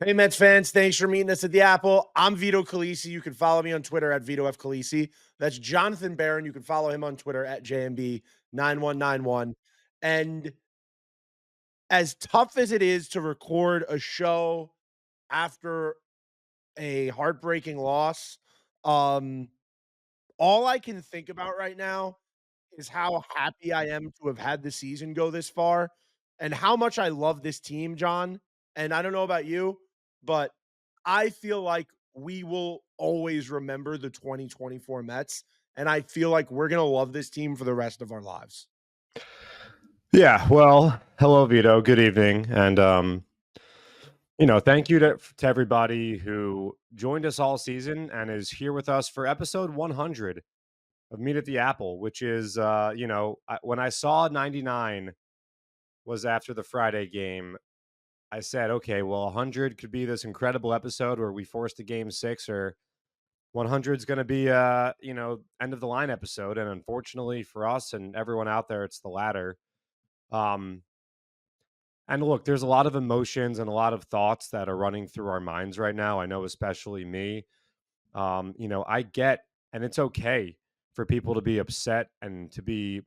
Hey, Mets fans, thanks for meeting us at the Apple. I'm Vito Calisi. You can follow me on Twitter at Vito F. Calisi. That's Jonathan Barron. You can follow him on Twitter at JMB9191. And as tough as it is to record a show after a heartbreaking loss, um, all I can think about right now is how happy I am to have had the season go this far and how much I love this team, John. And I don't know about you, but I feel like we will always remember the 2024 Mets. And I feel like we're going to love this team for the rest of our lives. Yeah, well, hello, Vito. Good evening. And, thank you to everybody who joined us all season and is here with us for episode 100 of Meet at the Apple, which is, when I saw 99 was after the Friday game, I said, okay, well, 100 could be this incredible episode where we forced a game 6, or 100 is going to be, end of the line episode. And unfortunately for us and everyone out there, it's the latter. And look, there's a lot of emotions and a lot of thoughts that are running through our minds right now. I know, especially me. I get, and it's okay for people to be upset and to be,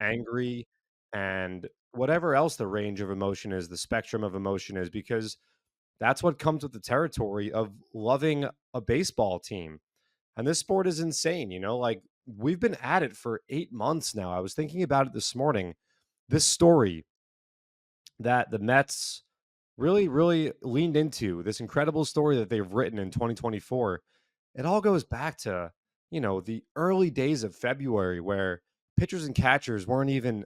angry and whatever else the range of emotion is, the spectrum of emotion is, because that's what comes with the territory of loving a baseball team. And this sport is insane. Like, we've been at it for 8 months now. I was thinking about it this morning. This story that the Mets really, really leaned into, this incredible story that they've written in 2024. It all goes back to, the early days of February, where pitchers and catchers weren't even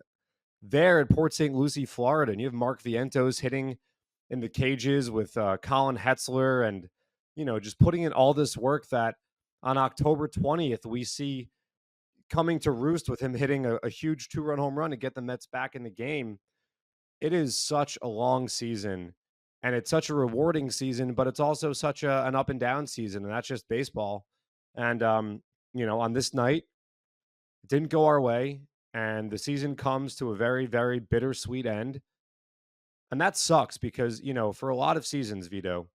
there at Port St. Lucie, Florida. And you have Mark Vientos hitting in the cages with Colin Hetzler and, just putting in all this work that on October 20th, we see coming to roost with him hitting a huge 2-run home run to get the Mets back in the game. It is such a long season, and it's such a rewarding season, but it's also such an up and down season, and that's just baseball. And, on this night, it didn't go our way, and the season comes to a very, very bittersweet end. And that sucks because, for a lot of seasons, Vito,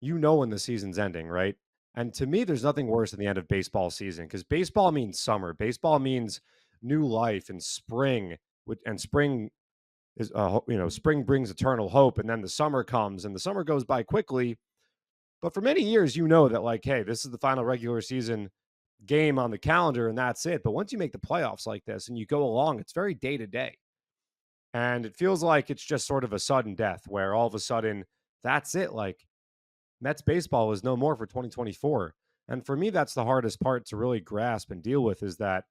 when the season's ending, right? And to me, there's nothing worse than the end of baseball season, because baseball means summer. Baseball means new life and spring, and spring is spring brings eternal hope, and then the summer comes and the summer goes by quickly. But for many years, that, like, hey, this is the final regular season game on the calendar and that's it. But once you make the playoffs like this and you go along, it's very day to day, and it feels like it's just sort of a sudden death where all of a sudden that's it. Like, Mets baseball is no more for 2024. And for me, that's the hardest part to really grasp and deal with, is that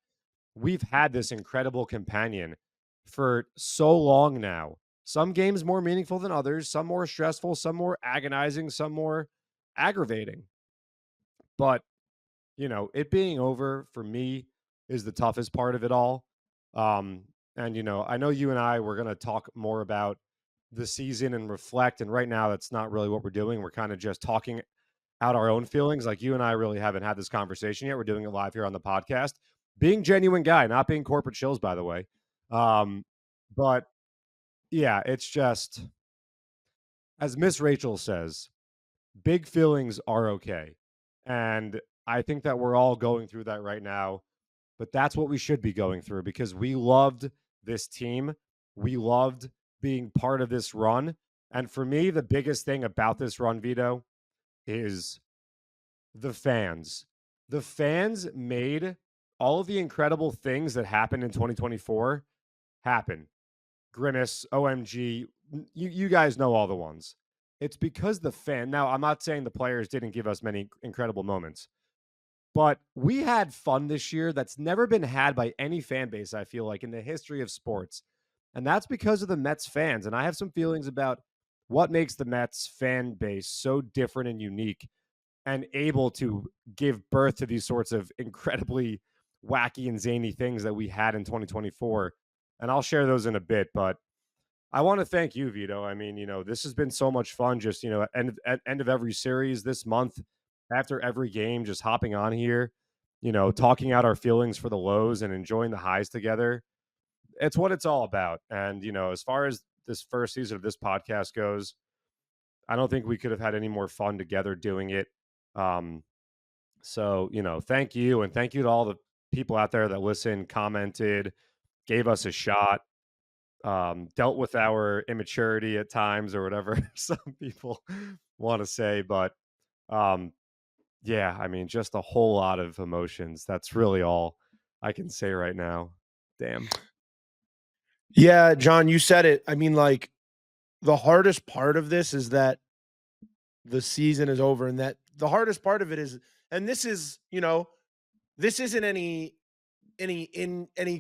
we've had this incredible companion for so long now. Some games more meaningful than others, some more stressful, some more agonizing, some more aggravating. But, it being over for me is the toughest part of it all. And, I know you and I were going to talk more about the season and reflect. And right now, that's not really what we're doing. We're kind of just talking out our own feelings. Like, you and I really haven't had this conversation yet. We're doing it live here on the podcast. Being genuine guy, not being corporate shills, by the way. But yeah, it's just, as Miss Rachel says, big feelings are okay. And I think that we're all going through that right now. But that's what we should be going through, because we loved this team. We loved being part of this run. And for me, the biggest thing about this run, Vito, is the fans. The fans made all of the incredible things that happened in 2024 happen. Grimace, OMG, you guys know all the ones. It's because the fan. Now, I'm not saying the players didn't give us many incredible moments, but we had fun this year that's never been had by any fan base, I feel like, in the history of sports. And that's because of the Mets fans. And I have some feelings about what makes the Mets fan base so different and unique and able to give birth to these sorts of incredibly wacky and zany things that we had in 2024. And I'll share those in a bit, but I want to thank you, Vito. I mean, this has been so much fun. Just, at end of every series this month, after every game, just hopping on here, talking out our feelings for the lows and enjoying the highs together. It's what it's all about. And, as far as this first season of this podcast goes, I don't think we could have had any more fun together doing it. Um, so, thank you. And thank you to all the people out there that listened, commented, gave us a shot, dealt with our immaturity at times or whatever some people want to say. But um, yeah, I mean, just a whole lot of emotions. That's really all I can say right now. Damn. Yeah, John, you said it. I mean, like, the hardest part of this is that the season is over, and that the hardest part of it is, and this is, this isn't any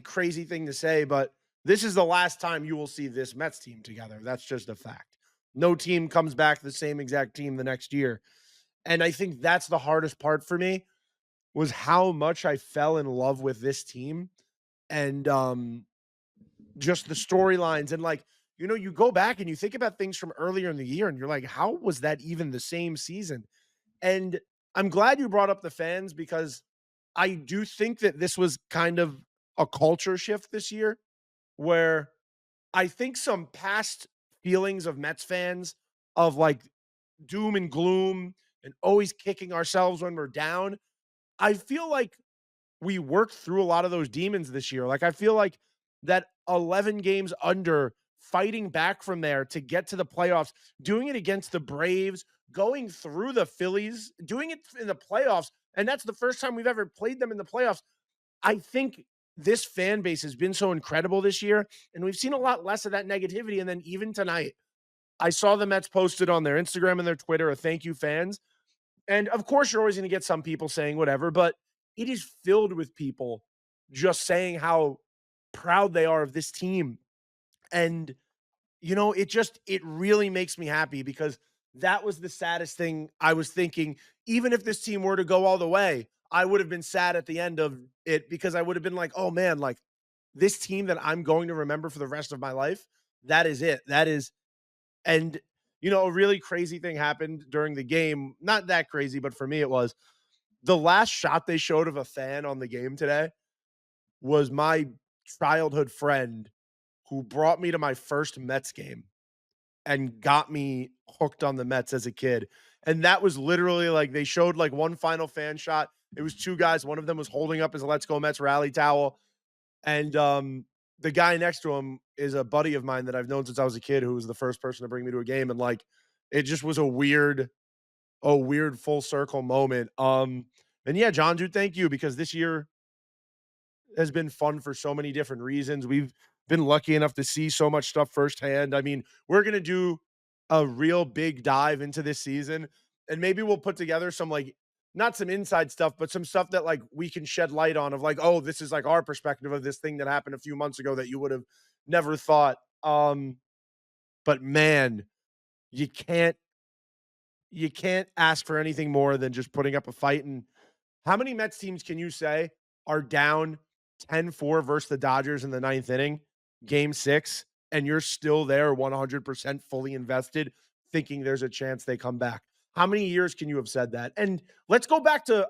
crazy thing to say, but this is the last time you will see this Mets team together. That's just a fact. No team comes back the same exact team the next year. And I think that's the hardest part for me, was how much I fell in love with this team, and just the storylines, and like, you go back and you think about things from earlier in the year and you're like, how was that even the same season? And I'm glad you brought up the fans, because I do think that this was kind of a culture shift this year, where I think some past feelings of Mets fans, of like doom and gloom and always kicking ourselves when we're down, I feel like we worked through a lot of those demons this year. Like, I feel like that 11 games under, fighting back from there to get to the playoffs, doing it against the Braves, going through the Phillies, doing it in the playoffs. And that's the first time we've ever played them in the playoffs. I think this fan base has been so incredible this year, and we've seen a lot less of that negativity. And then even tonight, I saw the Mets posted on their Instagram and their Twitter a thank you fans. And of course, you're always going to get some people saying whatever, but it is filled with people just saying how proud they are of this team. And, it really makes me happy, because that was the saddest thing I was thinking. Even if this team were to go all the way, I would have been sad at the end of it, because I would have been like, oh man, like, this team that I'm going to remember for the rest of my life, that is it. That is, and, a really crazy thing happened during the game. Not that crazy, but for me, it was the last shot they showed of a fan on the game today was my childhood friend who brought me to my first Mets game and got me hooked on the Mets as a kid. And that was literally like, they showed like one final fan shot. It was two guys. One of them was holding up his Let's Go Mets rally towel. And the guy next to him is a buddy of mine that I've known since I was a kid, who was the first person to bring me to a game. And like, it just was a weird full circle moment. And yeah, John, dude, thank you, because this year has been fun for so many different reasons. We've been lucky enough to see so much stuff firsthand. I mean, we're going to do a real big dive into this season, and maybe we'll put together some, like, not some inside stuff, but some stuff that like we can shed light on, of like, oh, this is like our perspective of this thing that happened a few months ago that you would have never thought. But man, you can't you can't ask for anything more than just putting up a fight. And how many Mets teams can you say are down 10-4 versus the Dodgers in the ninth inning, game six, and you're still there 100% fully invested, thinking there's a chance they come back? How many years can you have said that? And let's go back to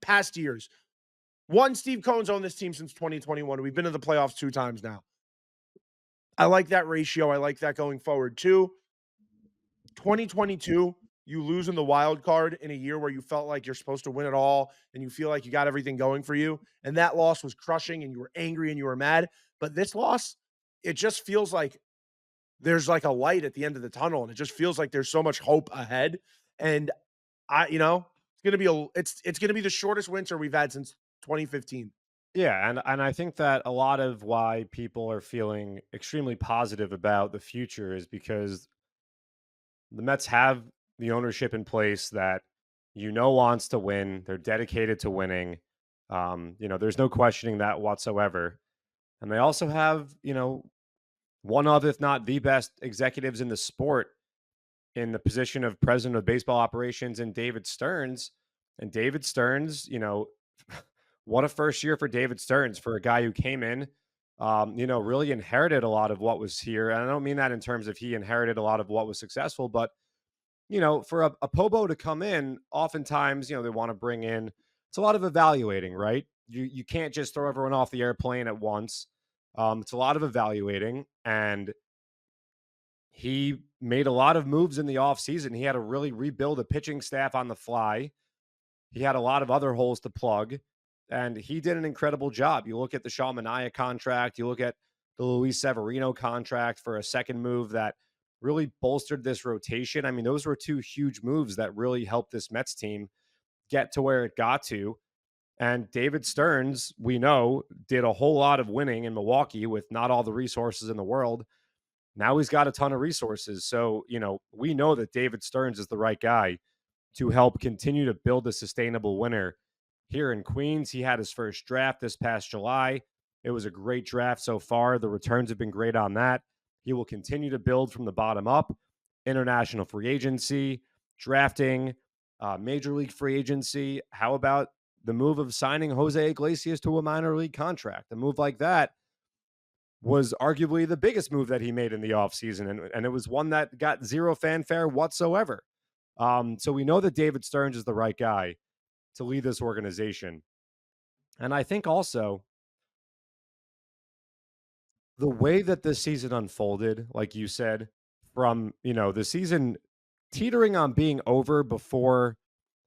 past years. One, Steve Cohen's owned this team since 2021. We've been to the playoffs two times now. I like that ratio. I like that going forward. Two, 2022, you lose in the wild card in a year where you felt like you're supposed to win it all and you feel like you got everything going for you. And that loss was crushing and you were angry and you were mad. But this loss, it just feels like there's like a light at the end of the tunnel, and it just feels like there's so much hope ahead. And it's gonna be it's gonna be the shortest winter we've had since 2015. Yeah, and I think that a lot of why people are feeling extremely positive about the future is because the Mets have the ownership in place that wants to win. They're dedicated to winning. There's no questioning that whatsoever. And they also have, one of, if not the best executives in the sport in the position of president of baseball operations, and David Stearns. And David Stearns, what a first year for David Stearns, for a guy who came in, really inherited a lot of what was here. And I don't mean that in terms of he inherited a lot of what was successful, but for a Pobo to come in, oftentimes, they want to bring in, it's a lot of evaluating, right? You can't just throw everyone off the airplane at once. It's a lot of evaluating, and he made a lot of moves in the offseason. He had to really rebuild a pitching staff on the fly. He had a lot of other holes to plug, and he did an incredible job. You look at the Sean Manaea contract, you look at the Luis Severino contract for a second move that really bolstered this rotation. I mean, those were two huge moves that really helped this Mets team get to where it got to. And David Stearns, we know, did a whole lot of winning in Milwaukee with not all the resources in the world. Now he's got a ton of resources. So, we know that David Stearns is the right guy to help continue to build a sustainable winner here in Queens. He had his first draft this past July. It was a great draft so far. The returns have been great on that. He will continue to build from the bottom up, international free agency, drafting, major league free agency. How about the move of signing Jose Iglesias to a minor league contract? A move like that was arguably the biggest move that he made in the offseason, and it was one that got zero fanfare whatsoever. So we know that David Stearns is the right guy to lead this organization. And I think also the way that this season unfolded, like you said, from, the season teetering on being over before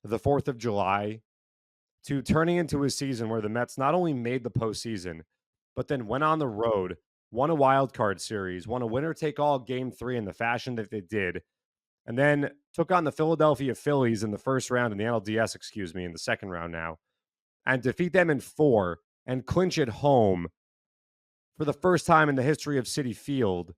the 4th of July to turning into a season where the Mets not only made the postseason, but then went on the road, won a wild card series, won a winner take all game 3 in the fashion that they did, and then took on the Philadelphia Phillies in the first round, in the NLDS, in the second round now, and defeat them in 4 and clinch it home for the first time in the history of Citi Field.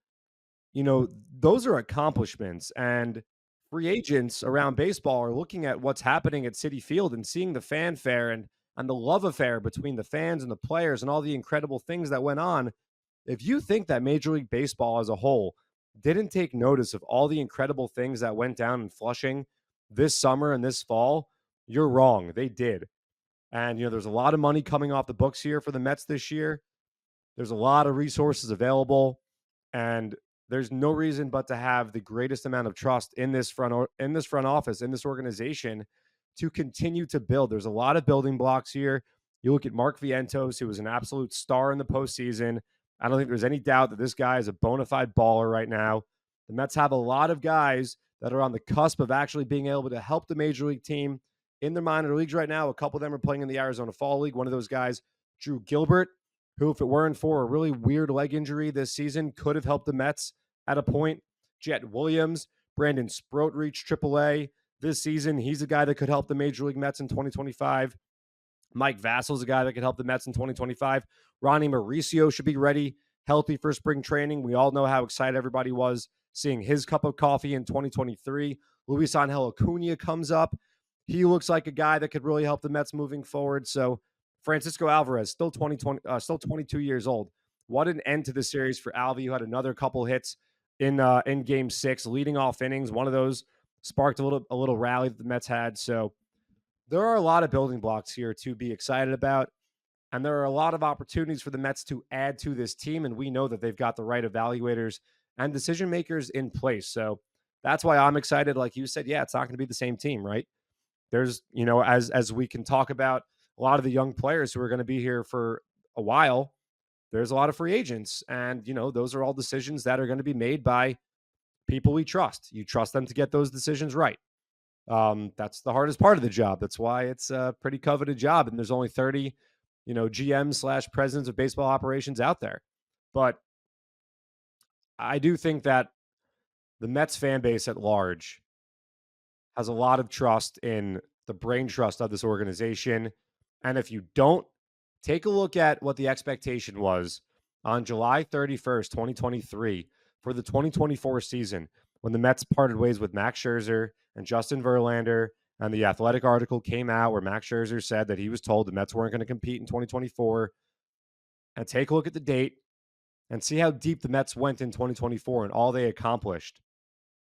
Those are accomplishments, and free agents around baseball are looking at what's happening at Citi Field and seeing the fanfare and the love affair between the fans and the players and all the incredible things that went on. If you think that Major League Baseball as a whole didn't take notice of all the incredible things that went down in Flushing this summer and this fall, you're wrong. They did. And, there's a lot of money coming off the books here for the Mets this year. There's a lot of resources available, and there's no reason but to have the greatest amount of trust in this front office, in this organization, to continue to build. There's a lot of building blocks here. You look at Mark Vientos, who was an absolute star in the postseason. I don't think there's any doubt that this guy is a bona fide baller right now. The Mets have a lot of guys that are on the cusp of actually being able to help the major league team in the minor leagues right now. A couple of them are playing in the Arizona Fall League. One of those guys, Drew Gilbert, who, if it weren't for a really weird leg injury this season, could have helped the Mets at a point. Jet Williams, Brandon Sproat reached AAA this season. He's a guy that could help the Major League Mets in 2025. Mike Vassal's a guy that could help the Mets in 2025. Ronnie Mauricio should be ready, healthy for spring training. We all know how excited everybody was seeing his cup of coffee in 2023. Luis Angel Acuna comes up. He looks like a guy that could really help the Mets moving forward. So Francisco Alvarez, still 22 years old. What an end to the series for Alvy, who had another couple hits in Game 6, leading off innings. One of those sparked a little rally that the Mets had. So there are a lot of building blocks here to be excited about, and there are a lot of opportunities for the Mets to add to this team, and we know that they've got the right evaluators and decision makers in place. So that's why I'm excited. Like you said, yeah, it's not going to be the same team, right? There's, as we can talk about a lot of the young players who are going to be here for a while, there's a lot of free agents. And, those are all decisions that are going to be made by people we trust. You trust them to get those decisions right. That's the hardest part of the job. That's why it's a pretty coveted job. And there's only 30, GMs/presidents of baseball operations out there. But I do think that the Mets fan base at large has a lot of trust in the brain trust of this organization. And if you don't, take a look at what the expectation was on July 31st, 2023 for the 2024 season when the Mets parted ways with Max Scherzer and Justin Verlander, and the Athletic article came out where Max Scherzer said that he was told the Mets weren't going to compete in 2024. And take a look at the date and see how deep the Mets went in 2024 and all they accomplished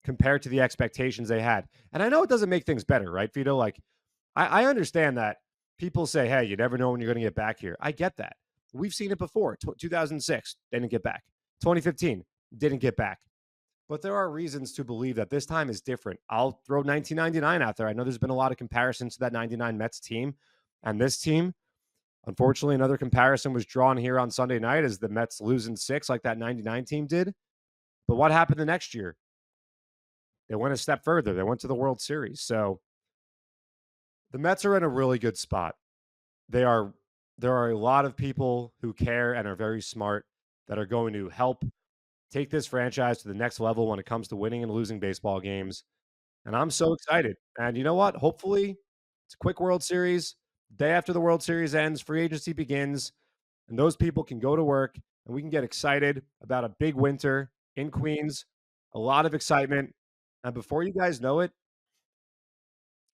compared to the expectations they had. And I know it doesn't make things better, right, Vito? Like, I understand that people say, hey, you never know when you're going to get back here. I get that. We've seen it before. 2006, didn't get back. 2015, didn't get back. But there are reasons to believe that this time is different. I'll throw 1999 out there. I know there's been a lot of comparisons to that 99 Mets team and this team. Unfortunately, another comparison was drawn here on Sunday night as the Mets lose in 6 like that 99 team did. But what happened the next year? They went a step further. They went to the World Series. So the Mets are in a really good spot. They are there are a lot of people who care and are very smart that are going to help take this franchise to the next level when it comes to winning and losing baseball games. And I'm so excited. And you know what? Hopefully, it's a quick World Series. Day after the World Series ends, free agency begins, and those people can go to work and we can get excited about a big winter in Queens, a lot of excitement. And before you guys know it,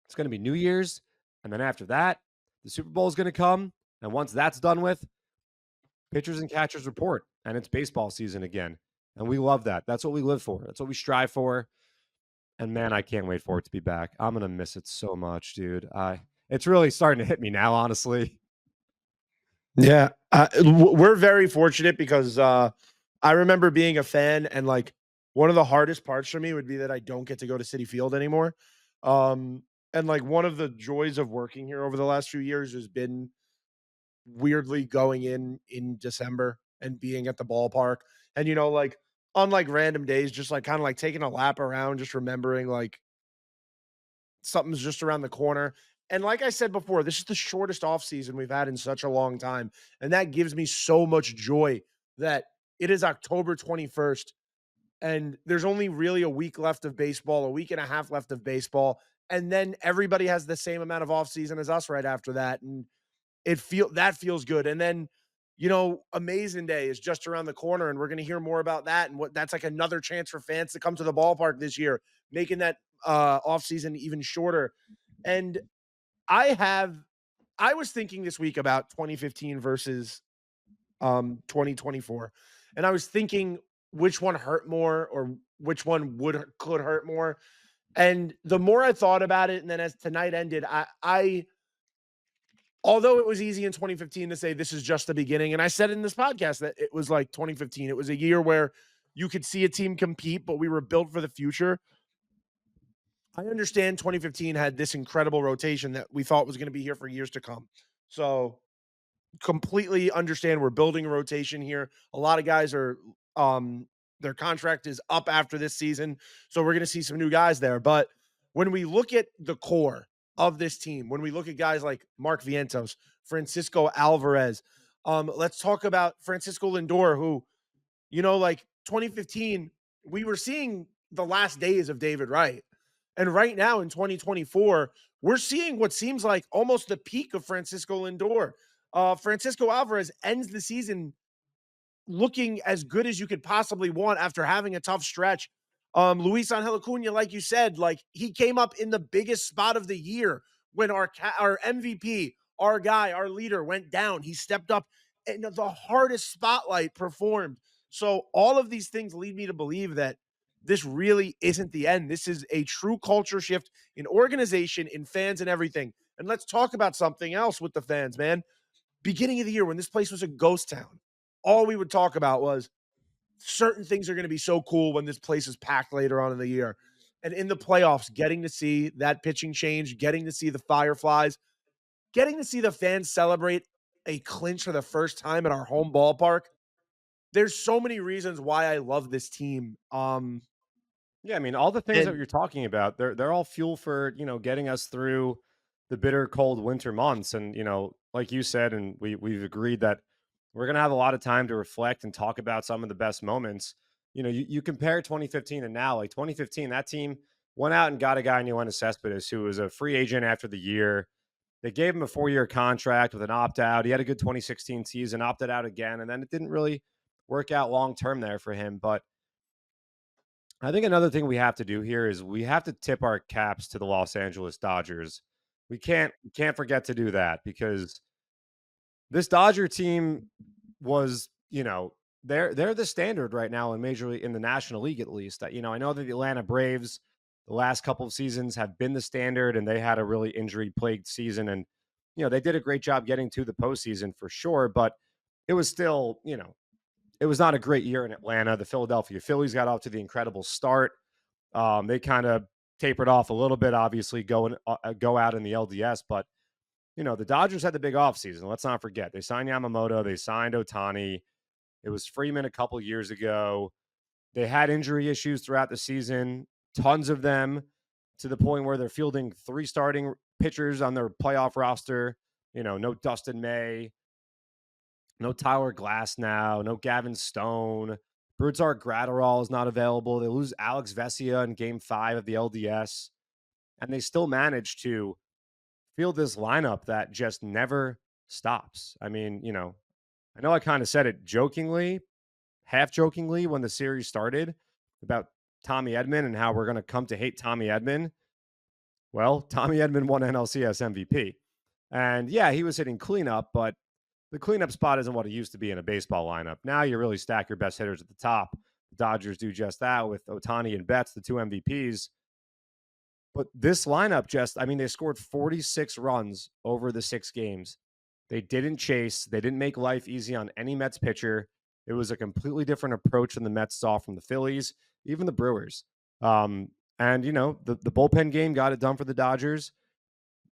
it's going to be New Year's. And then after that, the Super Bowl is going to come. And once that's done with, pitchers and catchers report, and it's baseball season again. And we love that. That's what we live for. That's what we strive for. And man, I can't wait for it to be back. I'm gonna miss it so much, dude. It's really starting to hit me now, honestly. Yeah, we're very fortunate because I remember being a fan, and like one of the hardest parts for me would be that I don't get to go to City Field anymore. Um, and like one of the joys of working here over the last few years has been weirdly going in December and being at the ballpark, and like on like random days, just like kind of like taking a lap around, just remembering like something's just around the corner. And like I said before, this is the shortest off season we've had in such a long time. And that gives me so much joy that it is October 21st and there's only really a week left of baseball, a week and a half left of baseball. And then everybody has the same amount of off season as us right after that. And that feels good. And then, Amazing Day is just around the corner, and we're going to hear more about that. And what that's like another chance for fans to come to the ballpark this year, making that off season even shorter. And I have, I was thinking this week about 2015 versus 2024, and I was thinking which one hurt more or which one could hurt more. And the more I thought about it, and then as tonight ended, I although it was easy in 2015 to say this is just the beginning, and I said in this podcast that it was like 2015, it was a year where you could see a team compete, but we were built for the future. I understand 2015 had this incredible rotation that we thought was going to be here for years to come. So completely understand we're building a rotation here. A lot of guys are their contract is up after this season. So we're going to see some new guys there. But when we look at the core of this team, when we look at guys like Mark Vientos, Francisco Alvarez, let's talk about Francisco Lindor, who, like 2015, we were seeing the last days of David Wright. And right now in 2024, we're seeing what seems like almost the peak of Francisco Lindor. Francisco Alvarez ends the season looking as good as you could possibly want after having a tough stretch. Luis Angel Acuna, like you said, like he came up in the biggest spot of the year when our MVP, our guy, our leader went down. He stepped up and the hardest spotlight performed. So all of these things lead me to believe that this really isn't the end. This is a true culture shift in organization, in fans, and everything. And let's talk about something else with the fans, man. Beginning of the year, when this place was a ghost town, all we would talk about was certain things are going to be so cool when this place is packed later on in the year. And in the playoffs, getting to see that pitching change, getting to see the Fireflies, getting to see the fans celebrate a clinch for the first time at our home ballpark. There's so many reasons why I love this team. Yeah, I mean, all the things that And you're talking about, they're all fuel for, getting us through the bitter cold winter months. And, like you said, and we've agreed that we're gonna have a lot of time to reflect and talk about some of the best moments. You compare 2015 and now, like 2015, that team went out and got a guy in Yoenis Cespedes who was a free agent after the year. They gave him a 4-year contract with an opt-out. He had a good 2016 season, opted out again, and then it didn't really work out long term there for him. But I think another thing we have to do here is we have to tip our caps to the Los Angeles Dodgers. We can't forget to do that because this Dodger team was, they're the standard right now in Major League in the National League at least. I know that the Atlanta Braves the last couple of seasons have been the standard and they had a really injury plagued season and they did a great job getting to the postseason for sure, but it was still, it was not a great year in Atlanta. The Philadelphia Phillies got off to the incredible start. They kind of tapered off a little bit, obviously, go out in the LDS, but the Dodgers had the big offseason. Let's not forget. They signed Yamamoto, they signed Otani. It was Freeman a couple years ago. They had injury issues throughout the season. tons of them to the point where they're fielding 3 starting pitchers on their playoff roster. No Dustin May, no Tyler Glass now, no Gavin Stone. Brusdar Gratterall is not available. They lose Alex Vesia in game 5 of the LDS, and they still manage to field this lineup that just never stops. I mean, I know I kind of said it jokingly, half jokingly when the series started about Tommy Edman and how we're going to come to hate Tommy Edman. Well, Tommy Edman won NLCS MVP. And yeah, he was hitting cleanup, but the cleanup spot isn't what it used to be in a baseball lineup. Now you really stack your best hitters at the top. The Dodgers do just that with Otani and Betts, the two MVPs. But this lineup they scored 46 runs over the 6 games. They didn't chase, they didn't make life easy on any Mets pitcher. It was a completely different approach than the Mets saw from the Phillies, even the Brewers. The bullpen game got it done for the Dodgers.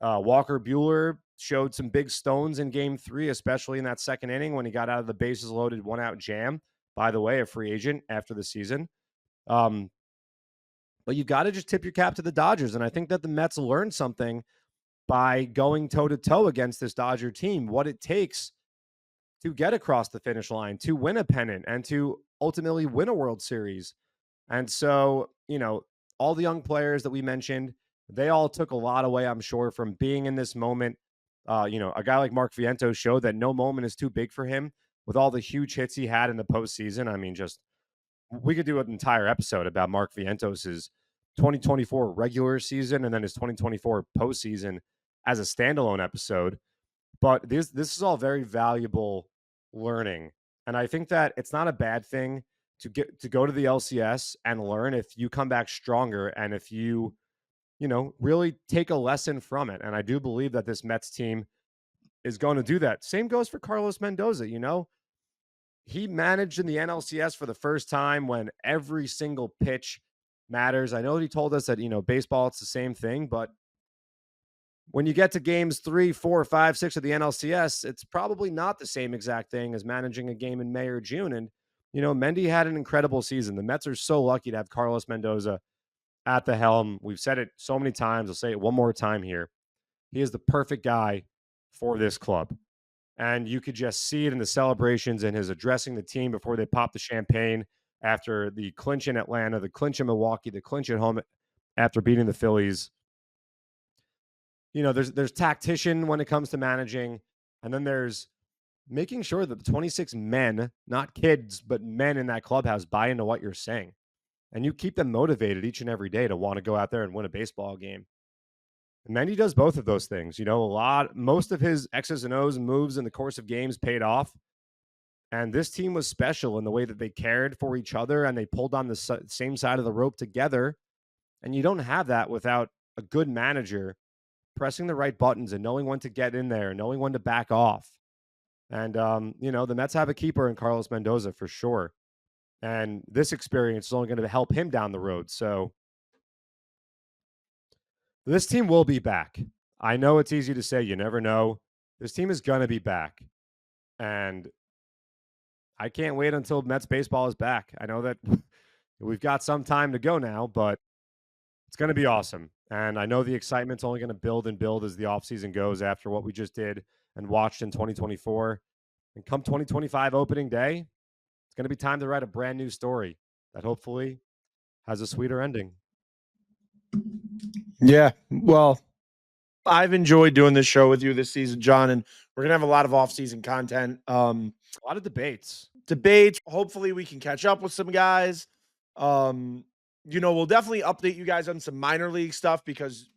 Walker Buehler showed some big stones in game 3, especially in that second inning when he got out of the bases loaded 1-out jam. By the way, a free agent after the season. But you've got to just tip your cap to the Dodgers. And I think that the Mets learned something by going toe-to-toe against this Dodger team, what it takes to get across the finish line, to win a pennant, and to ultimately win a World Series. And so, all the young players that we mentioned, they all took a lot away, I'm sure, from being in this moment. A guy like Mark Vientos showed that no moment is too big for him with all the huge hits he had in the postseason. I mean, we could do an entire episode about Mark Vientos' 2024 regular season and then his 2024 postseason as a standalone episode. But this is all very valuable learning. And I think that it's not a bad thing to go to the LCS and learn if you come back stronger and if you really take a lesson from it. And I do believe that this Mets team is going to do that. Same goes for Carlos Mendoza. He managed in the NLCS for the first time when every single pitch matters. I know that he told us that, baseball, it's the same thing, but when you get to games 3, 4, 5, 6 of the NLCS, it's probably not the same exact thing as managing a game in May or June. And, Mendy had an incredible season. The Mets are so lucky to have Carlos Mendoza at the helm. We've said it so many times. I'll say it one more time here. He is the perfect guy for this club. And you could just see it in the celebrations and his addressing the team before they pop the champagne after the clinch in Atlanta, the clinch in Milwaukee, the clinch at home after beating the Phillies. There's tactician when it comes to managing, and then there's making sure that the 26 men, not kids, but men in that clubhouse buy into what you're saying. And you keep them motivated each and every day to want to go out there and win a baseball game. And Mendy does both of those things. Most of his X's and O's and moves in the course of games paid off. And this team was special in the way that they cared for each other and they pulled on the same side of the rope together. And you don't have that without a good manager pressing the right buttons and knowing when to get in there, knowing when to back off. And, the Mets have a keeper in Carlos Mendoza for sure. And this experience is only going to help him down the road. So this team will be back. I know it's easy to say, you never know. This team is going to be back. And I can't wait until Mets baseball is back. I know that we've got some time to go now, but it's going to be awesome. And I know the excitement's only going to build and build as the offseason goes after what we just did and watched in 2024. And come 2025 opening day, it's going to be time to write a brand new story that hopefully has a sweeter ending. Yeah, well, I've enjoyed doing this show with you this season, John, and we're going to have a lot of off-season content. A lot of debates. Hopefully we can catch up with some guys. We'll definitely update you guys on some minor league stuff because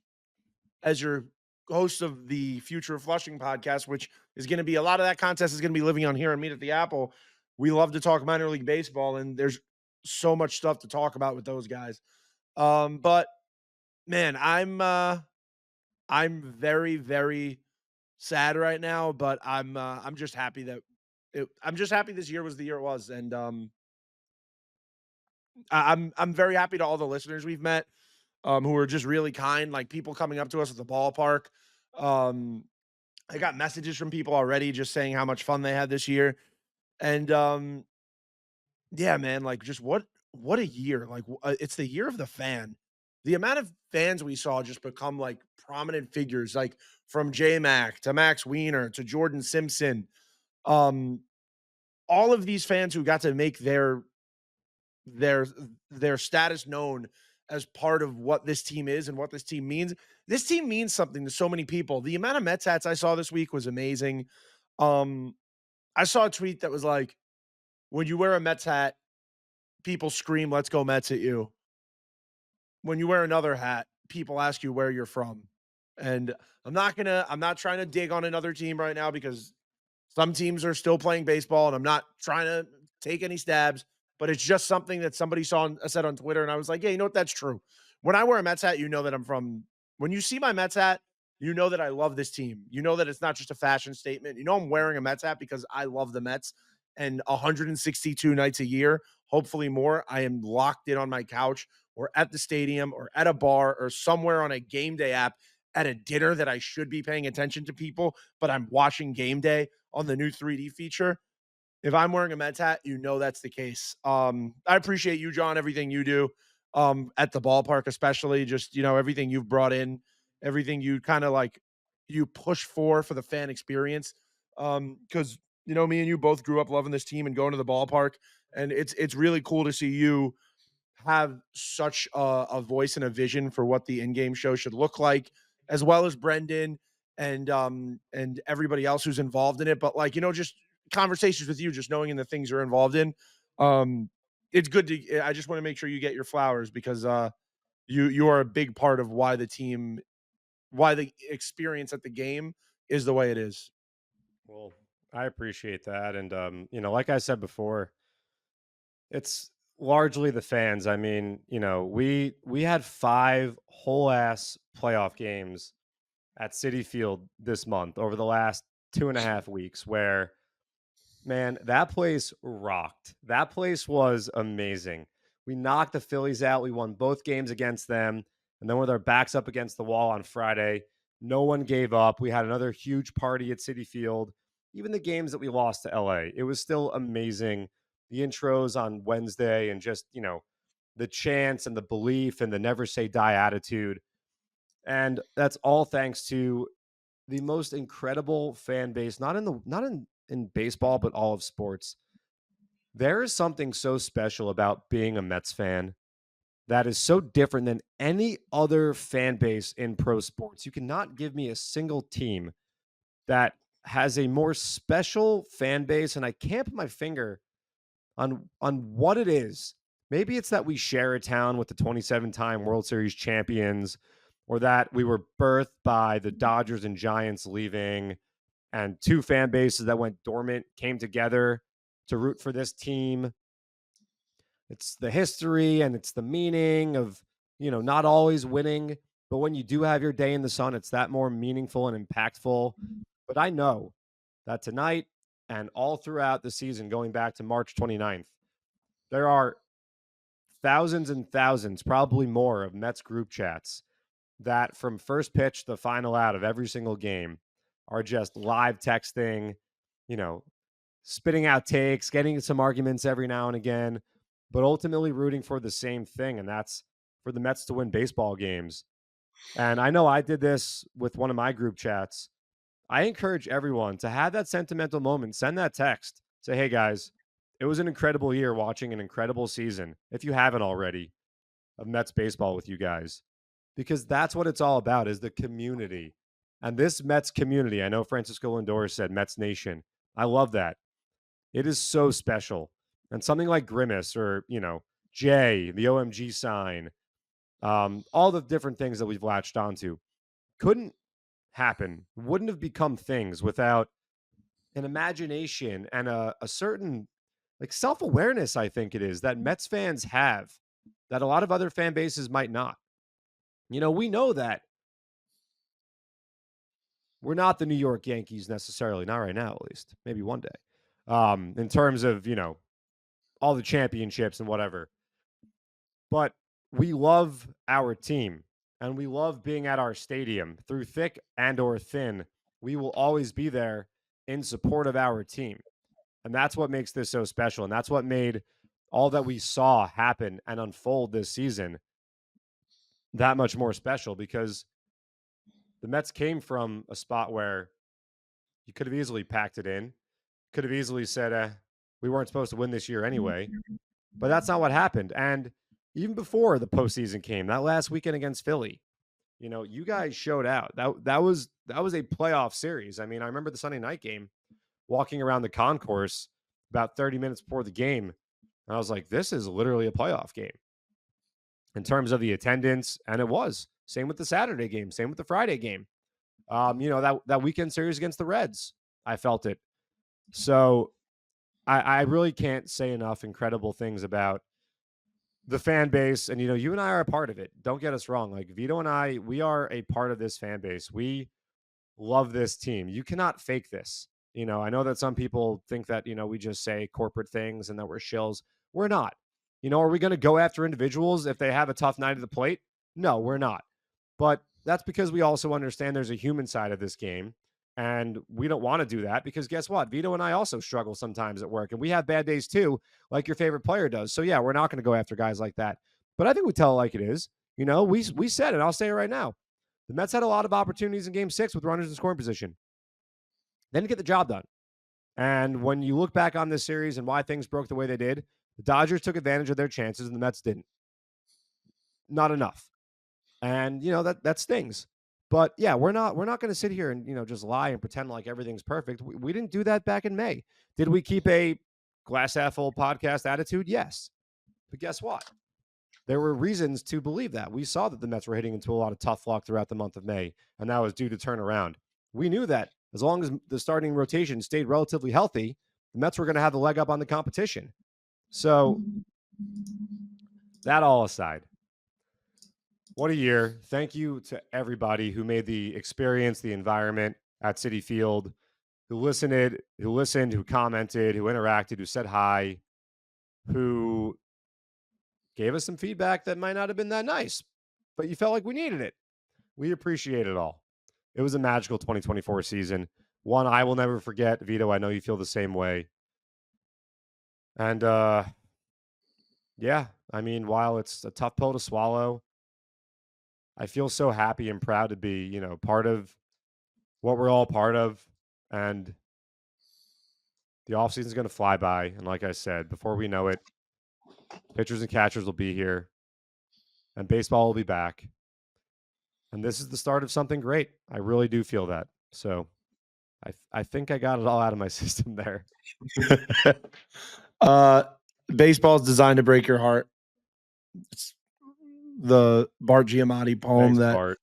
as your host of the Future of Flushing podcast, which is going to be a lot of that contest is going to be living on here and Meet at the Apple. We love to talk minor league baseball, and there's so much stuff to talk about with those guys. But man, I'm very, very sad right now, but I'm just happy I'm just happy this year was the year it was, and I'm very happy to all the listeners we've met, who are just really kind, like people coming up to us at the ballpark. I got messages from people already just saying how much fun they had this year, and yeah, man, like just what a year! Like it's the year of the fan. the amount of fans we saw just become like prominent figures, like from J Mac to Max Wiener to Jordan Simpson, um, all of these fans who got to make their their status known as part of what this team is and what this team means. This team means something to so many people. The amount of Mets hats I saw this week was amazing. Um, I saw a tweet that was like, when you wear a Mets hat, people scream, "Let's go Mets" at you. When you wear another hat, people ask you where you're from. And I'm not trying to dig on another team right now because some teams are still playing baseball, and I'm not trying to take any stabs, but it's just something that somebody said on Twitter, and I was like, "Yeah, you know what? That's true." When I wear a Mets hat, you know that I'm from. When you see my Mets hat, you know that I love this team. You know that it's not just a fashion statement. You know I'm wearing a Mets hat because I love the Mets, and 162 nights a year, hopefully more, I am locked in on my couch or at the stadium or at a bar or somewhere on a game day app at a dinner that I should be paying attention to people, but I'm watching game day on the new 3D feature. If I'm wearing a Mets hat, you know that's the case. I appreciate you, John, everything you do at the ballpark, especially just everything you've brought in, everything you kind of like you push for the fan experience. Because me and you both grew up loving this team and going to the ballpark, and it's really cool to see you have such a voice and a vision for what the in-game show should look like, as well as Brendan and everybody else who's involved in it. But like, just conversations with you, just knowing in the things you're involved in. Um, it's good to I just want to make sure you get your flowers because you are a big part of why the experience at the game is the way it is. Well, I appreciate that. And, like I said before, it's largely the fans. I mean, we had 5 whole ass playoff games at City Field this month over the last 2.5 weeks where, man, that place rocked. That place was amazing. We knocked the Phillies out. We won both games against them. And then with our backs up against the wall on Friday, no one gave up. We had another huge party at City Field. Even the games that we lost to LA, it was still amazing. The intros on Wednesday and just, the chants and the belief and the never say die attitude. And that's all thanks to the most incredible fan base, not in baseball, but all of sports. There is something so special about being a Mets fan that is so different than any other fan base in pro sports. You cannot give me a single team that has a more special fan base, and I can't put my finger on what it is. Maybe it's that we share a town with the 27-time World Series champions, or that we were birthed by the Dodgers and Giants leaving, and two fan bases that went dormant came together to root for this team. It's the history and it's the meaning of, not always winning, but when you do have your day in the sun, it's that more meaningful and impactful. But I know that tonight and all throughout the season, going back to March 29th, there are thousands and thousands, probably more, of Mets group chats that from first pitch to final out of every single game are just live texting, you know, spitting out takes, getting into some arguments every now and again, but ultimately rooting for the same thing. And that's for the Mets to win baseball games. And I know I did this with one of my group chats. I encourage everyone to have that sentimental moment, send that text, say, hey guys, it was an incredible year watching an incredible season, if you haven't already, of Mets baseball with you guys, because that's what it's all about, is the community. And this Mets community, I know Francisco Lindor said Mets Nation. I love that. It is so special. And something like Grimace or, Jay, the OMG sign, all the different things that we've latched onto couldn't happen, wouldn't have become things without an imagination and a certain like self-awareness, I think it is, that Mets fans have that a lot of other fan bases might not. We know that we're not the New York Yankees necessarily, not right now at least, maybe one day. In terms of, all the championships and whatever. But we love our team and we love being at our stadium through thick and or thin. We will always be there in support of our team. And that's what makes this so special. And that's what made all that we saw happen and unfold this season that much more special because the Mets came from a spot where you could have easily packed it in, could have easily said, we weren't supposed to win this year anyway. But that's not what happened. And even before the postseason came, that last weekend against Philly, you guys showed out. That was a playoff series. I mean, I remember the Sunday night game walking around the concourse about 30 minutes before the game. And I was like, this is literally a playoff game in terms of the attendance. And it was. Same with the Saturday game, same with the Friday game. That weekend series against the Reds, I felt it. So I really can't say enough incredible things about the fan base. And, you and I are a part of it. Don't get us wrong. Like Vito and I, we are a part of this fan base. We love this team. You cannot fake this. I know that some people think that, we just say corporate things and that we're shills. We're not. Are we going to go after individuals if they have a tough night at the plate? No, we're not. But that's because we also understand there's a human side of this game. And we don't want to do that because guess what? Vito and I also struggle sometimes at work and we have bad days too, like your favorite player does. So yeah, we're not going to go after guys like that. But I think we tell it like it is. We said it. I'll say it right now. The Mets had a lot of opportunities in game 6 with runners in scoring position. They didn't get the job done. And when you look back on this series and why things broke the way they did, the Dodgers took advantage of their chances and the Mets didn't. Not enough. And that stings. But yeah, we're not going to sit here and just lie and pretend like everything's perfect. We didn't do that back in May. Did we keep a glass half full podcast attitude? Yes. But guess what? There were reasons to believe that. We saw that the Mets were hitting into a lot of tough luck throughout the month of May, and that was due to turn around. We knew that as long as the starting rotation stayed relatively healthy, the Mets were going to have the leg up on the competition. So that all aside, what a year. Thank you to everybody who made the experience, the environment at Citi Field, who listened, who commented, who interacted, who said hi, who gave us some feedback that might not have been that nice, but you felt like we needed it. We appreciate it all. It was a magical 2024 season. One I will never forget. Vito, I know you feel the same way. And yeah, I mean, while it's a tough pill to swallow, I feel so happy and proud to be, part of what we're all part of. And the offseason is going to fly by. And like I said, before we know it, pitchers and catchers will be here and baseball will be back. And this is the start of something great. I really do feel that. So I think I got it all out of my system there. Baseball's designed to break your heart. It's the Bart Giamatti poem. Thanks, that Bart.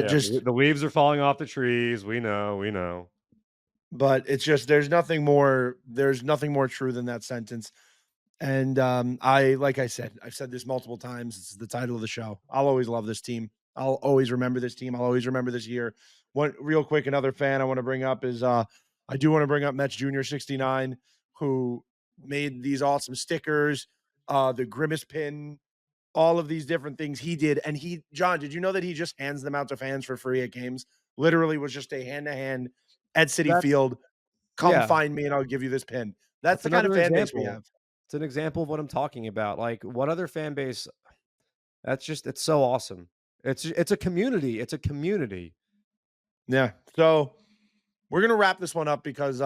just the leaves are falling off the trees. We know. But it's just there's nothing more true than that sentence. And like I said, I've said this multiple times. It's the title of the show. I'll always love this team. I'll always remember this team. I'll always remember this year. One real quick, another fan I want to bring up is I do want to bring up Mets Junior 69, who made these awesome stickers, the Grimace pin, all of these different things he did. And John, did you know that he just hands them out to fans for free at games? Literally was just a hand to hand at Citi Field. Come find me and I'll give you this pin. That's the kind of fan base we have. It's an example of what I'm talking about. Like, what other fan base? It's so awesome. It's a community. It's a community. Yeah. So we're going to wrap this one up because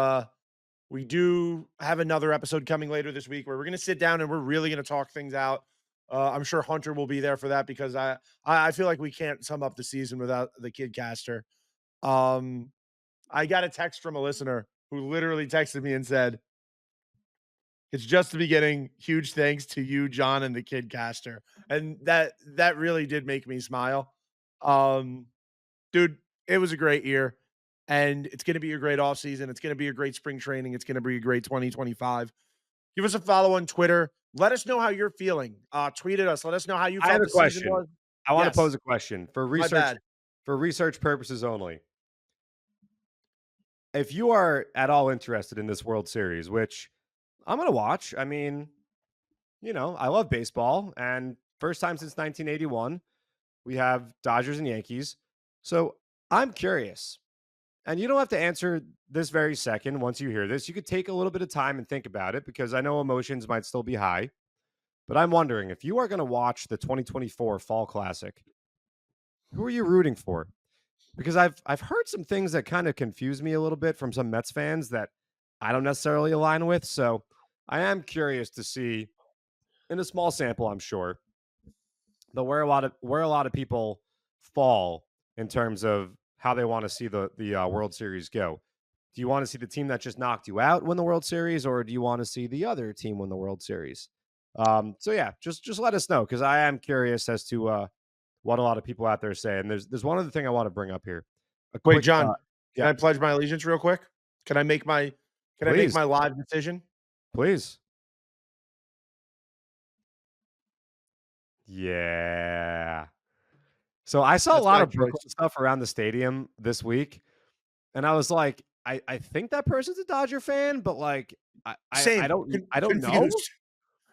we do have another episode coming later this week where we're going to sit down and we're really going to talk things out. I'm sure Hunter will be there for that because I feel like we can't sum up the season without the kid caster. I got a text from a listener who literally texted me and said, "It's just the beginning. Huge thanks to you, John, and the kid caster." And that really did make me smile. Dude, it was a great year. And it's going to be a great offseason. It's going to be a great spring training. It's going to be a great 2025. Give us a follow on Twitter. Let us know how you're feeling. Tweet at us. Let us know how you felt the season was. I want to pose a question for research purposes only. If you are at all interested in this World Series, which I'm going to watch. I mean, I love baseball. And first time since 1981, we have Dodgers and Yankees. So I'm curious. And you don't have to answer this very second once you hear this. You could take a little bit of time and think about it because I know emotions might still be high. But I'm wondering if you are going to watch the 2024 Fall Classic, who are you rooting for? Because I've heard some things that kind of confuse me a little bit from some Mets fans that I don't necessarily align with. So I am curious to see, in a small sample, I'm sure, but where a lot of people fall in terms of how they want to see the World Series go. Do you want to see the team that just knocked you out win the World Series, or do you want to see the other team win the World Series? So yeah, just let us know because I am curious as to what a lot of people out there say. And there's one other thing I want to bring up here. A Wait, quick, John, can yeah, I pledge my allegiance real quick? Can I make my can I make please, my live decision? please, yeah. So I saw a That's lot my of Brooklyn choice. stuff around the stadium this week, and I was like, I think that person's a Dodger fan, but like I Same, don't know. confused.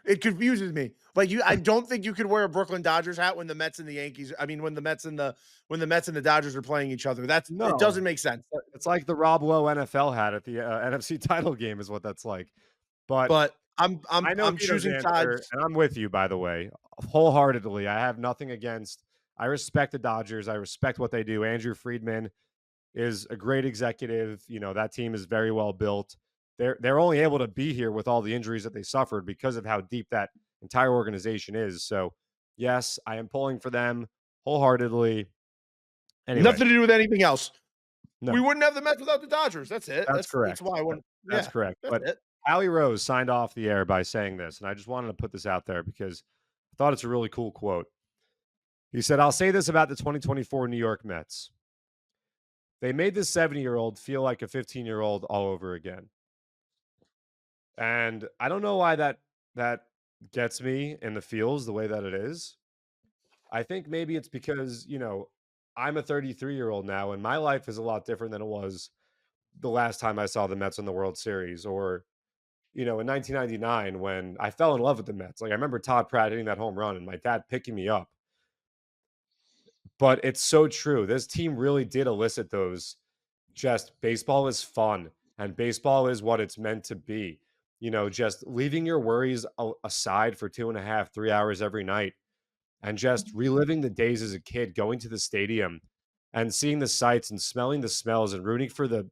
It confuses me. Like I don't think you could wear a Brooklyn Dodgers hat when the Mets and the Yankees. I mean, when the Mets and the Dodgers are playing each other. It No, doesn't make sense. it's like the Rob Lowe NFL hat at the NFC title game is what that's like. But But I'm I'm I know I'm Vito's choosing sides. answer, and I'm with you, by the way, wholeheartedly. I have nothing against. I respect the Dodgers. I respect what they do. Andrew Friedman is a great executive. You know, that team is very well built. They're only able to be here with all the injuries that they suffered because of how deep that entire organization is. So, yes, I am pulling for them wholeheartedly. Anyway, Nothing to do with anything else. We no, wouldn't have the Mets without the Dodgers. That's it. that's That's correct. why I want. That's Yeah, correct. that's But it. Howie Rose signed off the air by saying this, and I just wanted to put this out there because I thought it's a really cool quote. He said, I'll say this about the 2024 New York Mets. They made this 70-year-old feel like a 15-year-old all over again. And I don't know why that gets me in the feels the way that it is. I think maybe it's because, I'm a 33-year-old now and my life is a lot different than it was the last time I saw the Mets in the World Series or, in 1999 when I fell in love with the Mets. Like I remember Todd Pratt hitting that home run and my dad picking me up. But it's so true. This team really did elicit those. Just baseball is fun and baseball is what it's meant to be. Just leaving your worries aside for 2.5, 3 hours every night and just reliving the days as a kid, going to the stadium and seeing the sights and smelling the smells and rooting for the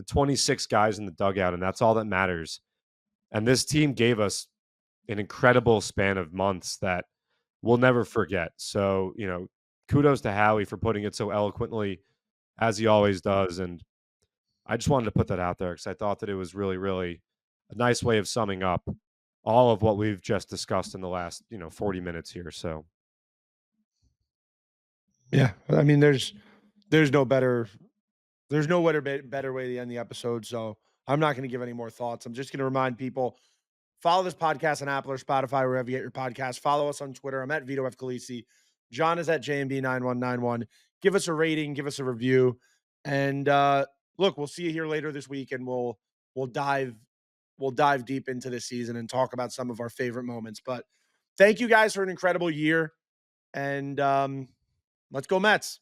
26 guys in the dugout. And that's all that matters. And this team gave us an incredible span of months that we'll never forget. So, kudos to Howie for putting it so eloquently as he always does. And I just wanted to put that out there because I thought that it was really, really a nice way of summing up all of what we've just discussed in the last, 40 minutes here. So, Yeah, I mean, there's no better there's no better way to end the episode. So I'm not going to give any more thoughts. I'm just going to remind people follow this podcast on Apple or Spotify, wherever you get your podcast. Follow us on Twitter. I'm at Vito F. Khaleesi. John is at JMB9191. Give us a rating, give us a review. And look, we'll see you here later this week and we'll dive we'll dive deep into this season and talk about some of our favorite moments. But thank you guys for an incredible year. And let's go Mets.